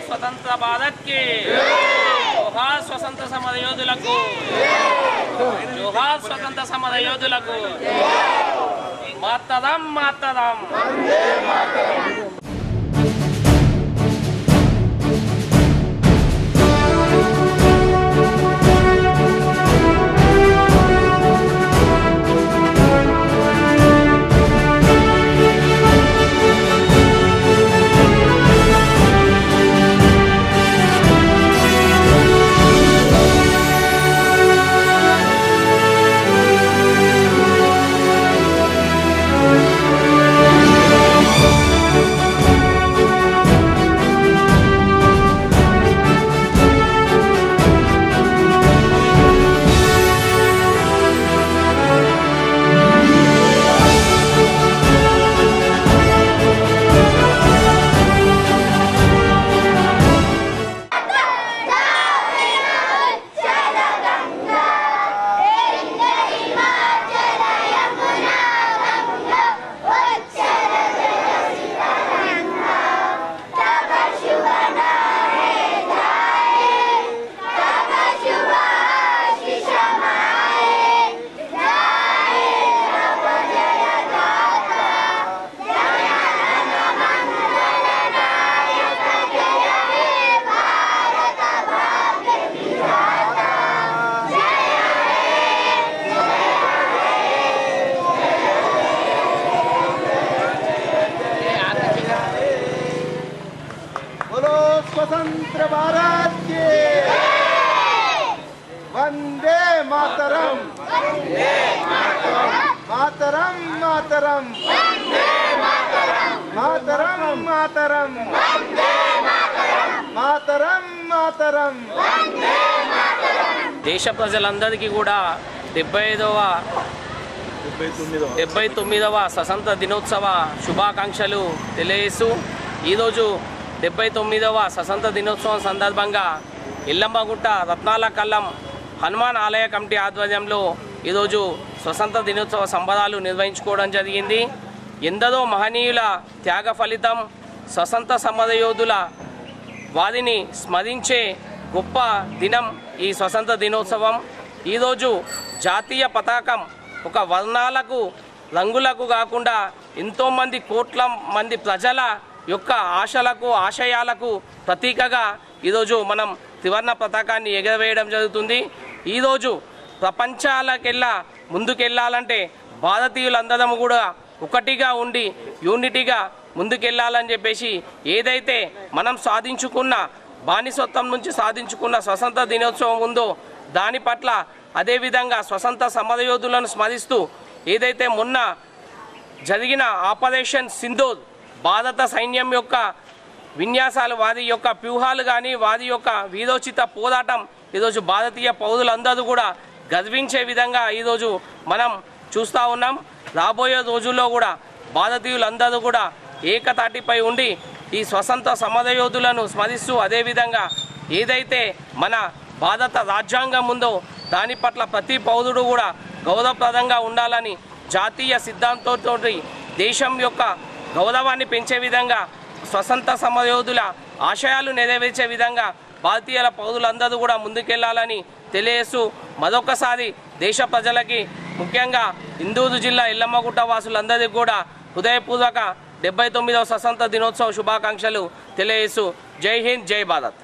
स्वतंत्र भारत के जोहार स्वतंत्र समर योधुలకు जोहार स्वतंत्र समर योधुలకు मातरम मातरम वंदे मातरम। स्वतंत्र भारत के वंदे मातरम मातरम मातरम मातरम मातरम मातरम मातरम। దేశ ప్రజలందరికీ కూడా 79వ స్వతంత్ర దినోత్సవ శుభాకాంక్షలు తెలియజేస్తూ ఈరోజు 79వ స్వతంత్ర దినోత్సవం సందర్భంగా ఇల్లమ్మగుట్ట రత్నాల కల్లం హనుమాన్ ఆలయ కమిటీ ఆధ్వర్యంలో ఈరోజు స్వతంత్ర దినోత్సవ సంబరాలు నిర్వహించుకోవడం జరిగింది। ఎందరో మహనీయుల త్యాగ ఫలితం స్వతంత్ర సమరయోధుల వారిని స్మరించే గొప్ప దినం ఈ స్వతంత్ర దినోత్సవం। ఈరోజు జాతీయ పతాకం ఒక వర్ణాలకు రంగులకు కాకుండా ఎంతోమంది కోట్ల మంది ప్రజల యొక్క ఆశలకు ఆశయాలకు ప్రతీకగా ఈరోజు మనం త్రివర్ణ పతాకాన్ని ఎగరవేయడం జరుగుతుంది। ఈరోజు ప్రపంచాలకెల్లా ముందుకెళ్ళాలంటే భారతీయులందరం కూడా ఒకటిగా ఉండి యూనిటీగా ముందుకెళ్ళాలని చెప్పేసి ఏదైతే మనం సాధించుకున్న బానిసత్వం నుంచి సాధించుకున్న స్వతంత్ర దినోత్సవం ఉందో దాని పట్ల అదేవిధంగా స్వతంత్ర సమరయోధులను స్మరిస్తూ ఏదైతే మొన్న జరిగిన ఆపరేషన్ సింధూర్ భారత సైన్యం యొక్క విన్యాసాలు వారి యొక్క వ్యూహాలు కానీ వారి యొక్క వీరోచిత పోరాటం ఈరోజు భారతీయ పౌరులందరూ కూడా గర్వించే విధంగా ఈరోజు మనం చూస్తూ ఉన్నాం। రాబోయే రోజుల్లో కూడా భారతీయులందరూ కూడా ఏకతాటిపై ఉండి ఈ స్వతంత్ర సమరయోధులను స్మరిస్తూ అదేవిధంగా ఏదైతే మన భారత రాజ్యాంగం ఉందో దాని పట్ల ప్రతి పౌరుడు కూడా గౌరవప్రదంగా ఉండాలని జాతీయ సిద్ధాంతంతో దేశం యొక్క గౌరవాన్ని పెంచే విధంగా స్వతంత్ర సమరయోధుల ఆశయాలు నెరవేర్చే విధంగా భారతీయుల పౌరులందరూ కూడా ముందుకెళ్లాలని తెలియజేస్తూ మరొకసారి దేశ ప్రజలకి ముఖ్యంగా ఇందూరు జిల్లా ఇల్లమ్మగుట్ట వాసులందరికీ కూడా హృదయపూర్వక 79వ స్వతంత్ర దినోత్సవ శుభాకాంక్షలు తెలియజేస్తూ జై హింద్ జై భారత్।